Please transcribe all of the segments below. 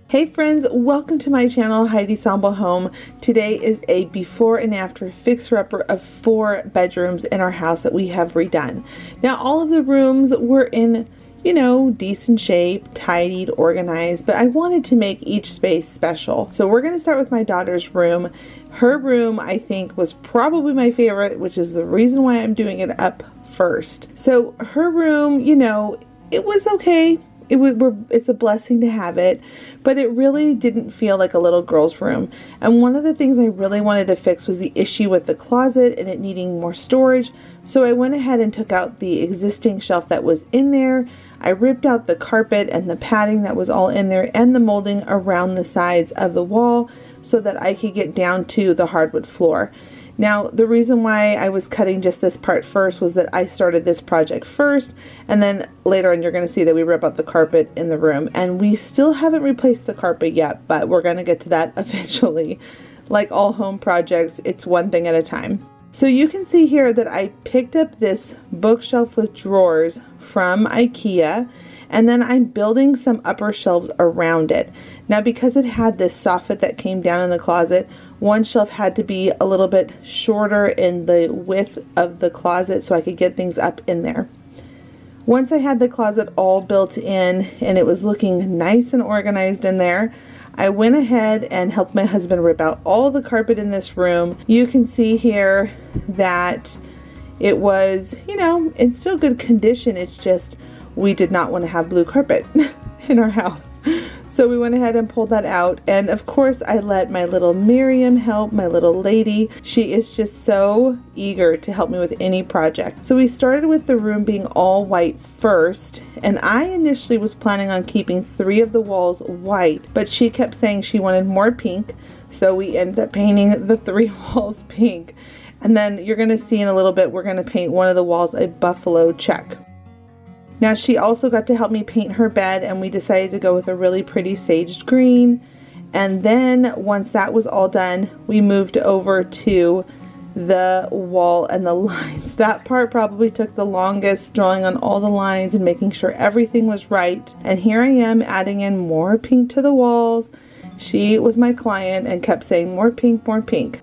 Hey friends, welcome to my channel, Heidi Sonboul Home. Today is a before and after fixer-upper of 4 bedrooms in our house that we have redone. Now all of the rooms were in, decent shape, tidied, organized, but I wanted to make each space special. So we're going to start with my daughter's room. Her room, I think, was probably my favorite, which is the reason why I'm doing it up first. So her room, it was okay. It's a blessing to have it, but it really didn't feel like a little girl's room. And one of the things I really wanted to fix was the issue with the closet and it needing more storage. So I went ahead and took out the existing shelf that was in there. I ripped out the carpet and the padding that was all in there and the molding around the sides of the wall so that I could get down to the hardwood floor. Now, the reason why I was cutting just this part first was that I started this project first, and then later on you're going to see that we rip out the carpet in the room, and we still haven't replaced the carpet yet, but we're going to get to that eventually. Like all home projects, it's one thing at a time. So you can see here that I picked up this bookshelf with drawers from IKEA, and then I'm building some upper shelves around it. Now because it had this soffit that came down in the closet, one shelf had to be a little bit shorter in the width of the closet so I could get things up in there. Once I had the closet all built in and it was looking nice and organized in there, I went ahead and helped my husband rip out all the carpet in this room. You can see here that it was, in still good condition. It's just we did not want to have blue carpet in our house. So we went ahead and pulled that out, and of course I let my little Miriam help, my little lady. She is just so eager to help me with any project. So we started with the room being all white first, and I initially was planning on keeping 3 of the walls white, but she kept saying she wanted more pink, so we ended up painting the 3 walls pink. And then you're going to see in a little bit we're going to paint one of the walls a buffalo check. Now she also got to help me paint her bed, and we decided to go with a really pretty saged green. And then once that was all done, we moved over to the wall and the lines. That part probably took the longest, drawing on all the lines and making sure everything was right. And here I am adding in more pink to the walls. She was my client and kept saying more pink, more pink.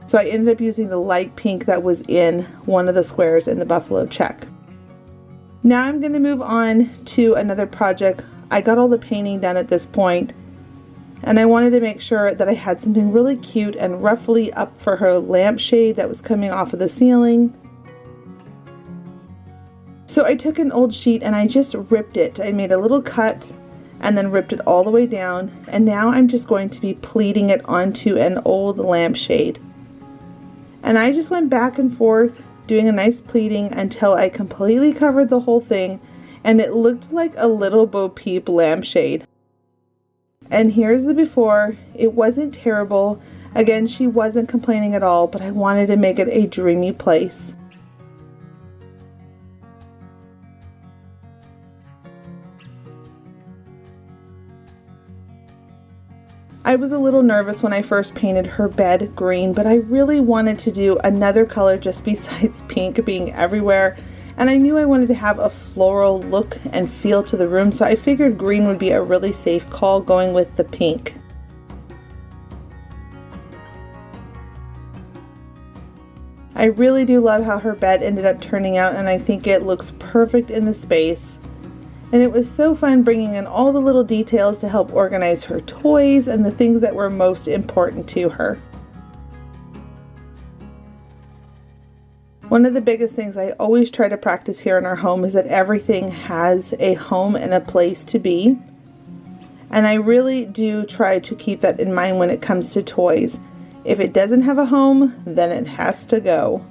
So I ended up using the light pink that was in one of the squares in the buffalo check. Now I'm going to move on to another project. I got all the painting done at this point, and I wanted to make sure that I had something really cute and ruffly up for her lampshade that was coming off of the ceiling. So I took an old sheet and I just ripped it. I made a little cut and then ripped it all the way down, and now I'm just going to be pleating it onto an old lampshade. And I just went back and forth doing a nice pleating until I completely covered the whole thing, and it looked like a little Bo Peep lampshade. And here's the before. It wasn't terrible. Again, she wasn't complaining at all, but I wanted to make it a dreamy place. I was a little nervous when I first painted her bed green, but I really wanted to do another color just besides pink being everywhere, and I knew I wanted to have a floral look and feel to the room, so I figured green would be a really safe call going with the pink. I really do love how her bed ended up turning out, and I think it looks perfect in the space. And it was so fun bringing in all the little details to help organize her toys and the things that were most important to her. One of the biggest things I always try to practice here in our home is that everything has a home and a place to be. And I really do try to keep that in mind when it comes to toys. If it doesn't have a home, then it has to go.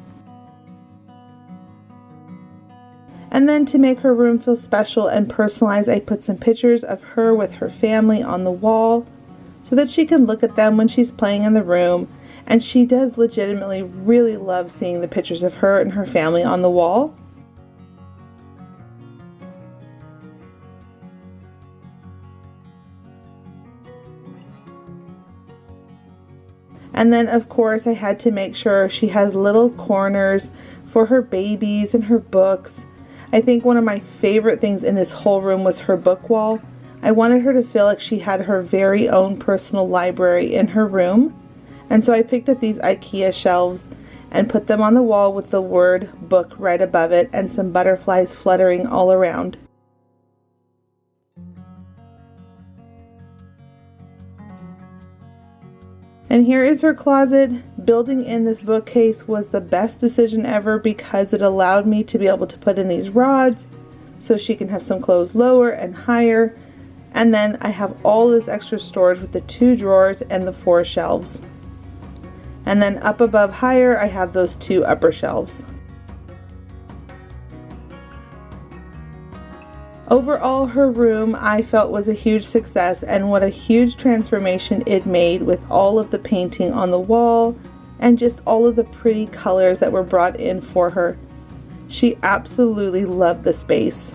And then to make her room feel special and personalized, I put some pictures of her with her family on the wall so that she can look at them when she's playing in the room. And she does legitimately really love seeing the pictures of her and her family on the wall. And then of course I had to make sure she has little corners for her babies and her books. I think one of my favorite things in this whole room was her book wall. I wanted her to feel like she had her very own personal library in her room. And so I picked up these IKEA shelves and put them on the wall with the word book right above it and some butterflies fluttering all around. And here is her closet. Building in this bookcase was the best decision ever because it allowed me to be able to put in these rods so she can have some clothes lower and higher. And then I have all this extra storage with the 2 drawers and the 4 shelves. And then up above higher, I have those 2 upper shelves. Overall, her room I felt was a huge success, and what a huge transformation it made with all of the painting on the wall and just all of the pretty colors that were brought in for her. She absolutely loved the space.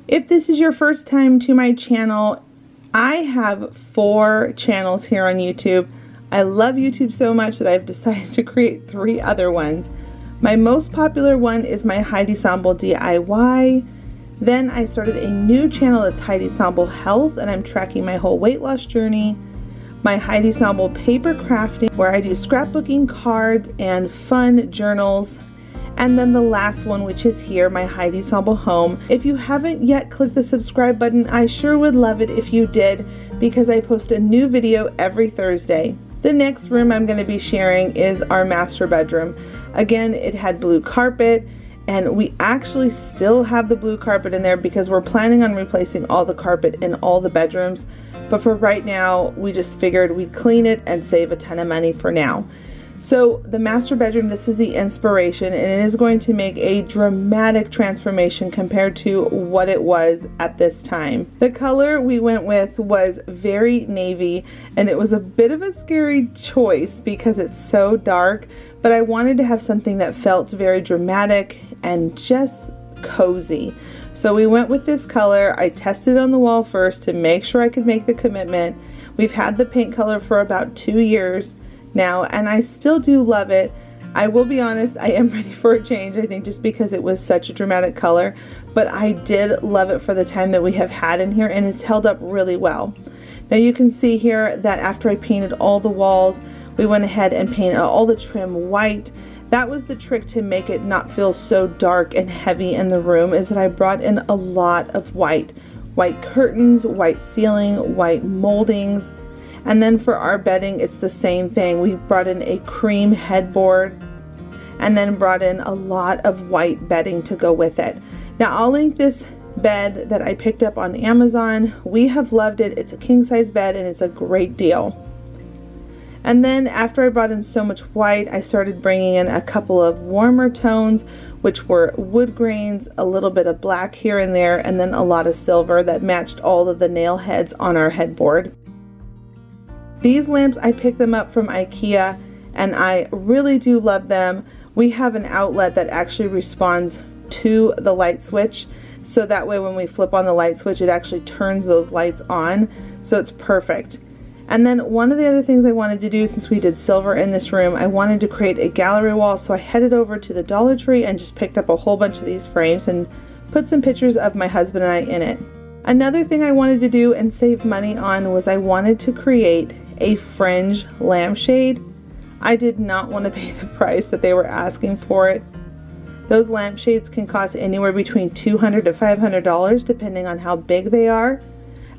If this is your first time to my channel, I have 4 channels here on YouTube. I love YouTube so much that I've decided to create 3 other ones. My most popular one is my Heidi Sonboul DIY. Then I started a new channel that's Heidi Sonboul Health, and I'm tracking my whole weight loss journey. My Heidi Sonboul Paper Crafting, where I do scrapbooking, cards, and fun journals. And then the last one, which is here, my Heidi Sonboul Home. If you haven't yet clicked the subscribe button, I sure would love it if you did, because I post a new video every Thursday. The next room I'm going to be sharing is our master bedroom. Again, it had blue carpet, and we actually still have the blue carpet in there because we're planning on replacing all the carpet in all the bedrooms. But for right now, we just figured we'd clean it and save a ton of money for now. So the master bedroom, this is the inspiration, and it is going to make a dramatic transformation compared to what it was at this time. The color we went with was very navy, and it was a bit of a scary choice because it's so dark, but I wanted to have something that felt very dramatic and just cozy. So we went with this color. I tested it on the wall first to make sure I could make the commitment. We've had the paint color for about 2 years now, and I still do love it. I will be honest, I am ready for a change, I think, just because it was such a dramatic color, but I did love it for the time that we have had in here, and it's held up really well. Now you can see here that after I painted all the walls, we went ahead and painted all the trim white. That was the trick to make it not feel so dark and heavy in the room, is that I brought in a lot of white. White curtains, white ceiling, white moldings. And then for our bedding, it's the same thing. We brought in a cream headboard and then brought in a lot of white bedding to go with it. Now I'll link this bed that I picked up on Amazon. We have loved it. It's a king size bed and it's a great deal. And then after I brought in so much white, I started bringing in a couple of warmer tones, which were wood grains, a little bit of black here and there, and then a lot of silver that matched all of the nail heads on our headboard. These lamps, I picked them up from IKEA, and I really do love them. We have an outlet that actually responds to the light switch, so that way when we flip on the light switch, it actually turns those lights on, so it's perfect. And then one of the other things I wanted to do, since we did silver in this room, I wanted to create a gallery wall, so I headed over to the Dollar Tree and just picked up a whole bunch of these frames and put some pictures of my husband and I in it. Another thing I wanted to do and save money on was I wanted to create a fringe lampshade. I did not want to pay the price that they were asking for it. Those lampshades can cost anywhere between $200 to $500 depending on how big they are.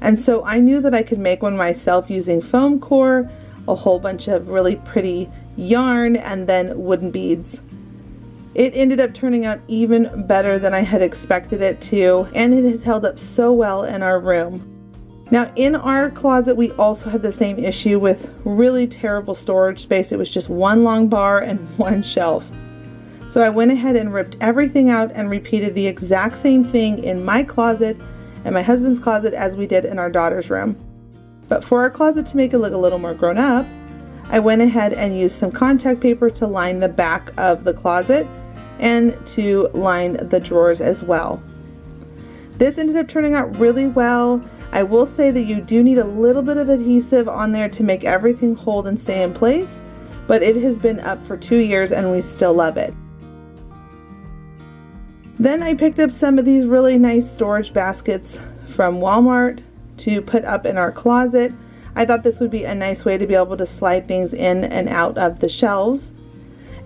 And so I knew that I could make one myself using foam core, a whole bunch of really pretty yarn, and then wooden beads. It ended up turning out even better than I had expected it to, and it has held up so well in our room. Now in our closet, we also had the same issue with really terrible storage space. It was just one long bar and one shelf. So I went ahead and ripped everything out and repeated the exact same thing in my closet and my husband's closet as we did in our daughter's room. But for our closet to make it look a little more grown up, I went ahead and used some contact paper to line the back of the closet and to line the drawers as well. This ended up turning out really well. I will say that you do need a little bit of adhesive on there to make everything hold and stay in place, but it has been up for 2 years and we still love it. Then I picked up some of these really nice storage baskets from Walmart to put up in our closet. I thought this would be a nice way to be able to slide things in and out of the shelves.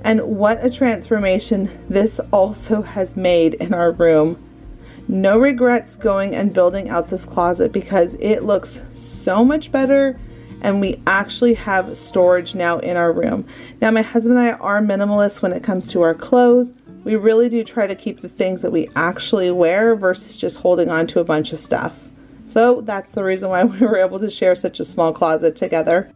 And what a transformation this also has made in our room. No regrets going and building out this closet because it looks so much better, and we actually have storage now in our room. Now my husband and I are minimalists when it comes to our clothes. We really do try to keep the things that we actually wear versus just holding on to a bunch of stuff. So that's the reason why we were able to share such a small closet together.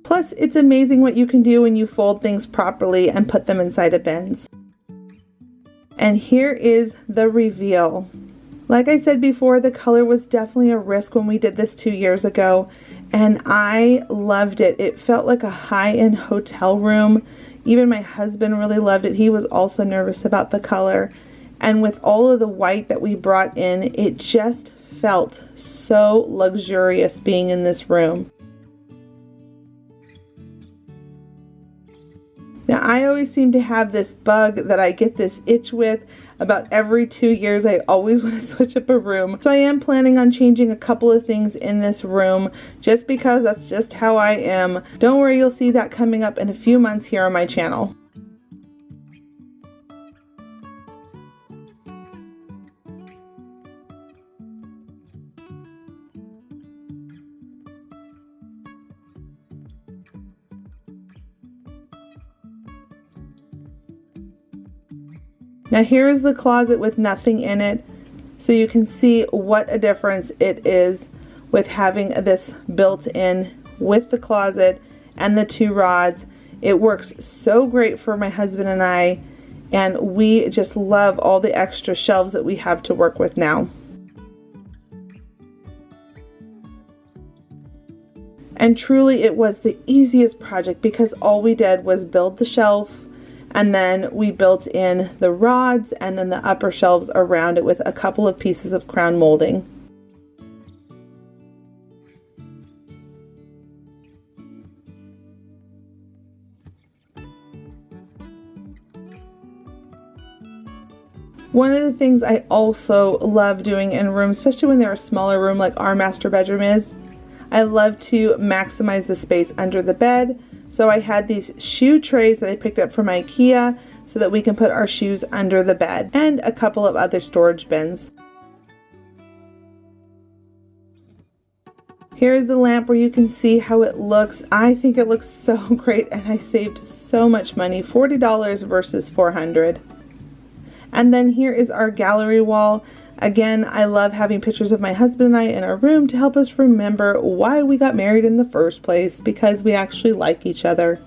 Plus, it's amazing what you can do when you fold things properly and put them inside of bins. And here is the reveal. Like I said before, the color was definitely a risk when we did this 2 years ago, and I loved it. It felt like a high-end hotel room. Even my husband really loved it. He was also nervous about the color. And with all of the white that we brought in, it just felt so luxurious being in this room. Now, I always seem to have this bug that I get this itch with. About every 2 years, I always want to switch up a room. So I am planning on changing a couple of things in this room just because that's just how I am. Don't worry, you'll see that coming up in a few months here on my channel. Now here is the closet with nothing in it, so you can see what a difference it is with having this built in with the closet and the 2 rods. It works so great for my husband and I, and we just love all the extra shelves that we have to work with now. And truly it was the easiest project because all we did was build the shelf, and then we built in the rods and then the upper shelves around it with a couple of pieces of crown molding. One of the things I also love doing in rooms, especially when they're a smaller room like our master bedroom is, I love to maximize the space under the bed. So I had these shoe trays that I picked up from IKEA so that we can put our shoes under the bed, and a couple of other storage bins. Here's the lamp where you can see how it looks. I think it looks so great, and I saved so much money, $40 versus $400. And then here is our gallery wall. Again, I love having pictures of my husband and I in our room to help us remember why we got married in the first place, because we actually like each other.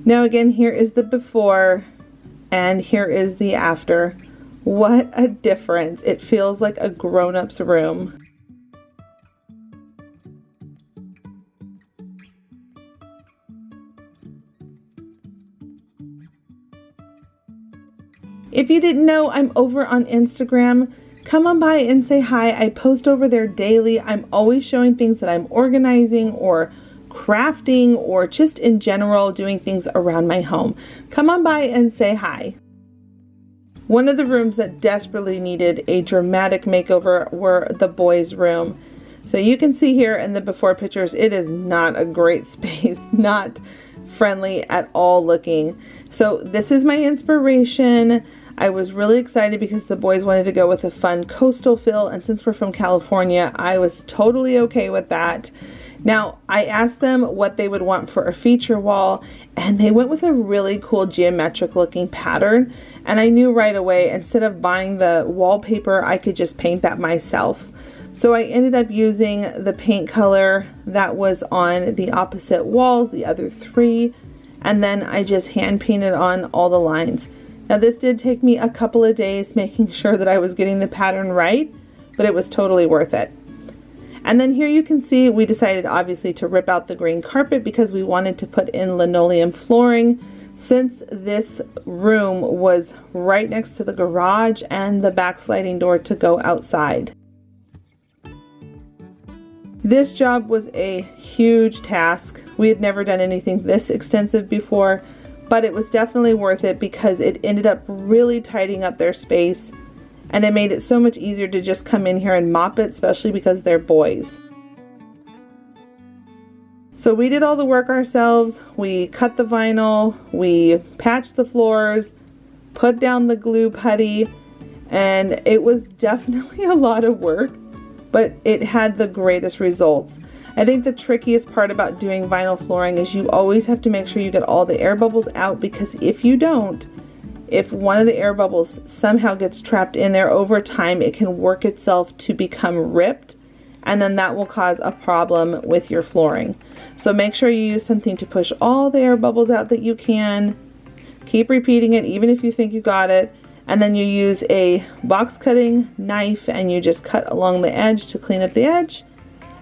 Now again, here is the before and here is the after. What a difference. It feels like a grown-up's room. If you didn't know, I'm over on Instagram. Come on by and say hi. I post over there daily. I'm always showing things that I'm organizing or crafting or just in general doing things around my home. Come on by and say hi. One of the rooms that desperately needed a dramatic makeover were the boys' room. So you can see here in the before pictures, it is not a great space, not friendly at all looking. So this is my inspiration. I was really excited because the boys wanted to go with a fun coastal feel, and since we're from California, I was totally okay with that. Now, I asked them what they would want for a feature wall, and they went with a really cool geometric looking pattern, and I knew right away, instead of buying the wallpaper, I could just paint that myself. So I ended up using the paint color that was on the opposite walls, the other 3, and then I just hand painted on all the lines. Now this did take me a couple of days making sure that I was getting the pattern right, but it was totally worth it. And then here you can see we decided obviously to rip out the green carpet because we wanted to put in linoleum flooring. since this room was right next to the garage and the back sliding door to go outside. This job was a huge task. We had never done anything this extensive before, but it was definitely worth it because it ended up really tidying up their space, and it made it so much easier to just come in here and mop it, especially because they're boys. So we did all the work ourselves. We cut the vinyl, we patched the floors, put down the glue putty, and it was definitely a lot of work, but it had the greatest results. I think the trickiest part about doing vinyl flooring is you always have to make sure you get all the air bubbles out, because if you don't, if one of the air bubbles somehow gets trapped in there over time, it can work itself to become ripped, and then that will cause a problem with your flooring. So make sure you use something to push all the air bubbles out that you can. Keep repeating it even if you think you got it. And then you use a box cutting knife and you just cut along the edge to clean up the edge.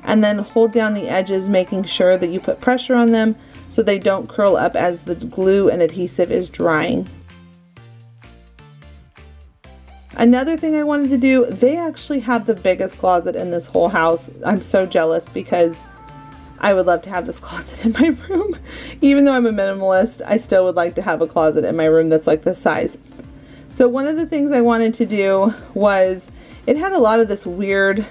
And then hold down the edges, making sure that you put pressure on them so they don't curl up as the glue and adhesive is drying. Another thing I wanted to do, they actually have the biggest closet in this whole house. I'm so jealous because I would love to have this closet in my room. Even though I'm a minimalist, I still would like to have a closet in my room that's like this size. So one of the things I wanted to do was, it had a lot of this weird,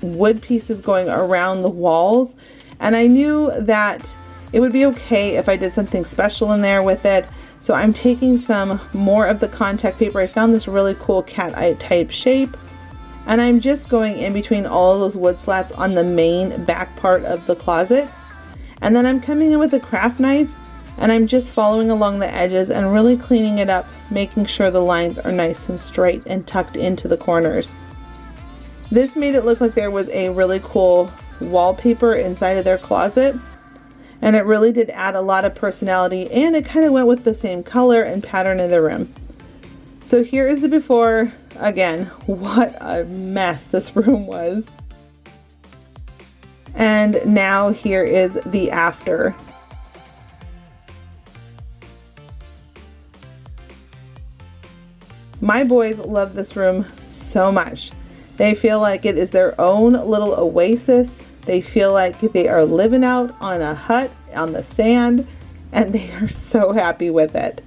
wood pieces going around the walls. And I knew that it would be okay if I did something special in there with it. So I'm taking some more of the contact paper. I found this really cool cat eye type shape. And I'm just going in between all of those wood slats on the main back part of the closet. And then I'm coming in with a craft knife and I'm just following along the edges and really cleaning it up, making sure the lines are nice and straight and tucked into the corners. This made it look like there was a really cool wallpaper inside of their closet, and it really did add a lot of personality, and it kind of went with the same color and pattern in the room. So here is the before. Again, what a mess this room was. And now here is the after. My boys love this room so much. They feel like it is their own little oasis. They feel like they are living out on a hut on the sand, and they are so happy with it.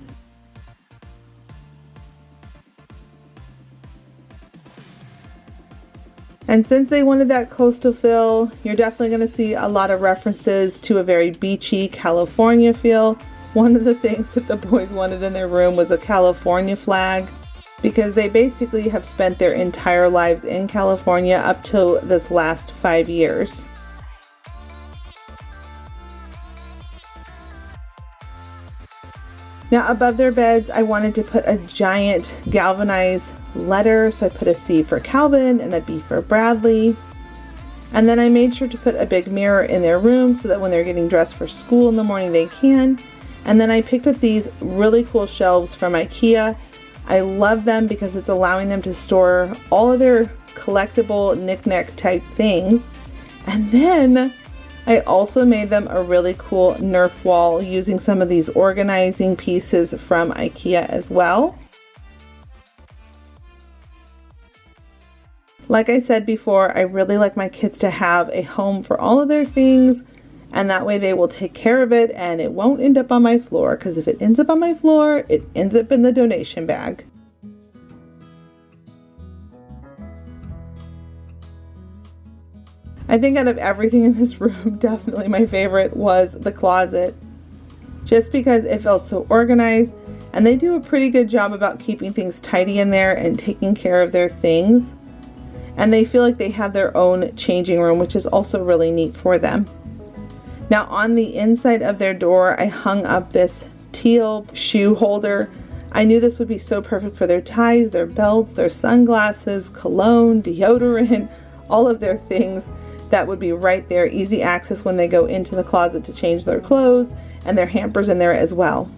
And since they wanted that coastal feel, you're definitely going to see a lot of references to a very beachy California feel. One of the things that the boys wanted in their room was a California flag, because they basically have spent their entire lives in California up till this last 5 years. Now above their beds, I wanted to put a giant galvanized letter. So I put a C for Calvin and a B for Bradley. And then I made sure to put a big mirror in their room so that when they're getting dressed for school in the morning, they can. And then I picked up these really cool shelves from IKEA. I love them because it's allowing them to store all of their collectible knick-knack type things. And then I also made them a really cool Nerf wall using some of these organizing pieces from IKEA as well. Like I said before, I really like my kids to have a home for all of their things, and that way they will take care of it and it won't end up on my floor, because if it ends up on my floor, it ends up in the donation bag. I think out of everything in this room, definitely my favorite was the closet, just because it felt so organized, and they do a pretty good job about keeping things tidy in there and taking care of their things. And they feel like they have their own changing room, which is also really neat for them. Now on the inside of their door, I hung up this teal shoe holder. I knew this would be so perfect for their ties, their belts, their sunglasses, cologne, deodorant, all of their things that would be right there, easy access when they go into the closet to change their clothes, and their hampers in there as well.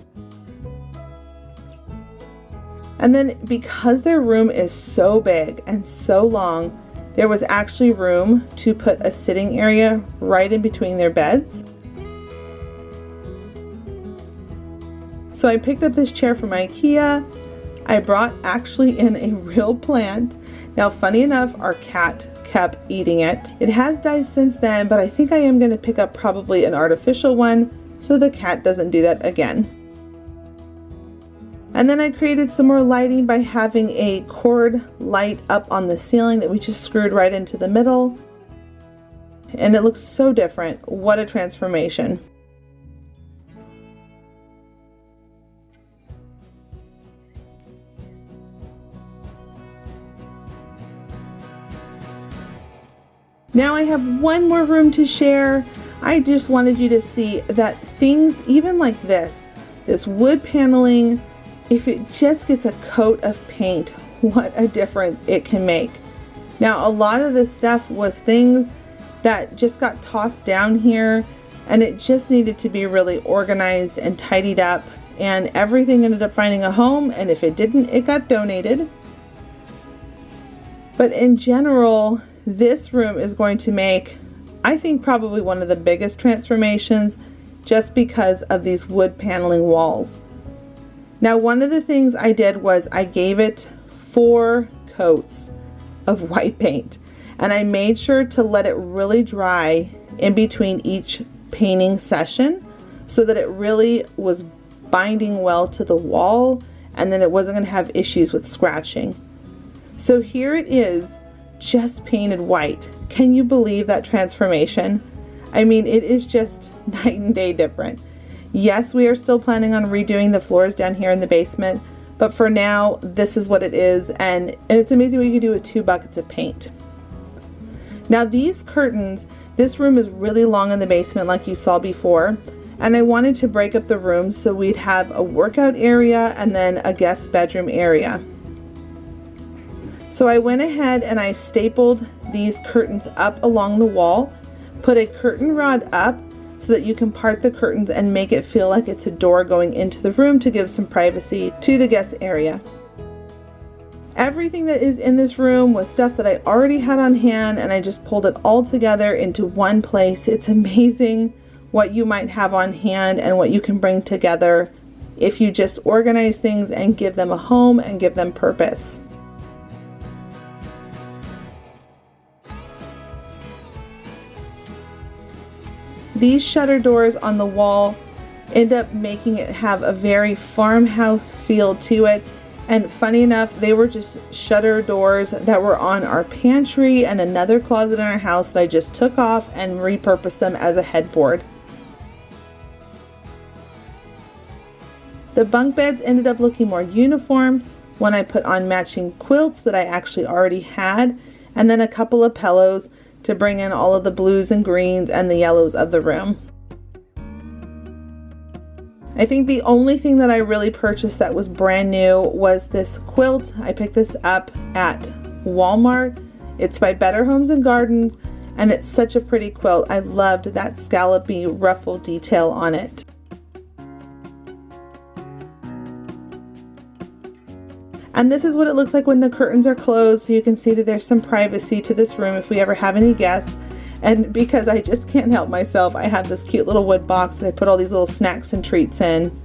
And then because their room is so big and so long, there was actually room to put a sitting area right in between their beds. So I picked up this chair from IKEA. I brought actually in a real plant. Now, funny enough, our cat kept eating it. It has died since then, but I think I am going to pick up probably an artificial one so the cat doesn't do that again. And then I created some more lighting by having a cord light up on the ceiling that we just screwed right into the middle. And it looks so different. What a transformation. Now I have one more room to share. I just wanted you to see that things even like this wood paneling, if it just gets a coat of paint, what a difference it can make. Now a lot of this stuff was things that just got tossed down here and it just needed to be really organized and tidied up, and everything ended up finding a home, and if it didn't, it got donated. But in general, this room is going to make, I think, probably one of the biggest transformations just because of these wood paneling walls. Now, one of the things I did was I gave it 4 coats of white paint, and I made sure to let it really dry in between each painting session so that it really was binding well to the wall, and then it wasn't going to have issues with scratching. So here it is, just painted white. Can you believe that transformation? I mean, it is just night and day different. Yes, we are still planning on redoing the floors down here in the basement, but for now, this is what it is, and it's amazing what you can do with 2 buckets of paint. Now these curtains, this room is really long in the basement like you saw before, and I wanted to break up the rooms so we'd have a workout area and then a guest bedroom area. So I went ahead and I stapled these curtains up along the wall, put a curtain rod up so that you can part the curtains and make it feel like it's a door going into the room to give some privacy to the guest area. Everything that is in this room was stuff that I already had on hand, and I just pulled it all together into one place. It's amazing what you might have on hand and what you can bring together if you just organize things and give them a home and give them purpose. These shutter doors on the wall end up making it have a very farmhouse feel to it. And funny enough, they were just shutter doors that were on our pantry and another closet in our house that I just took off and repurposed them as a headboard. The bunk beds ended up looking more uniform when I put on matching quilts that I actually already had, and then a couple of pillows to bring in all of the blues and greens and the yellows of the room. I think the only thing that I really purchased that was brand new was this quilt. I picked this up at Walmart. It's by Better Homes and Gardens, and it's such a pretty quilt. I loved that scallopy ruffle detail on it. And this is what it looks like when the curtains are closed, so you can see that there's some privacy to this room if we ever have any guests. And because I just can't help myself, I have this cute little wood box that I put all these little snacks and treats in.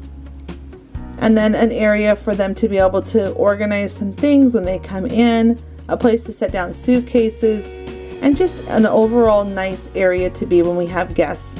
And then an area for them to be able to organize some things when they come in, a place to set down suitcases, and just an overall nice area to be when we have guests.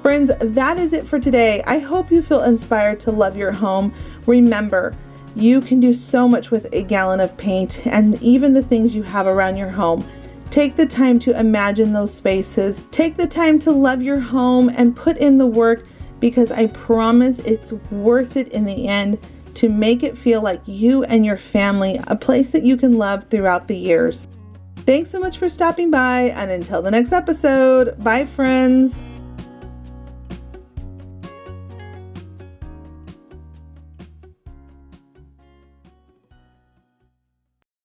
Friends, that is it for today. I hope you feel inspired to love your home. Remember, you can do so much with a gallon of paint and even the things you have around your home. Take the time to imagine those spaces. Take the time to love your home and put in the work, because I promise it's worth it in the end to make it feel like you and your family, a place that you can love throughout the years. Thanks so much for stopping by, and until the next episode, bye friends.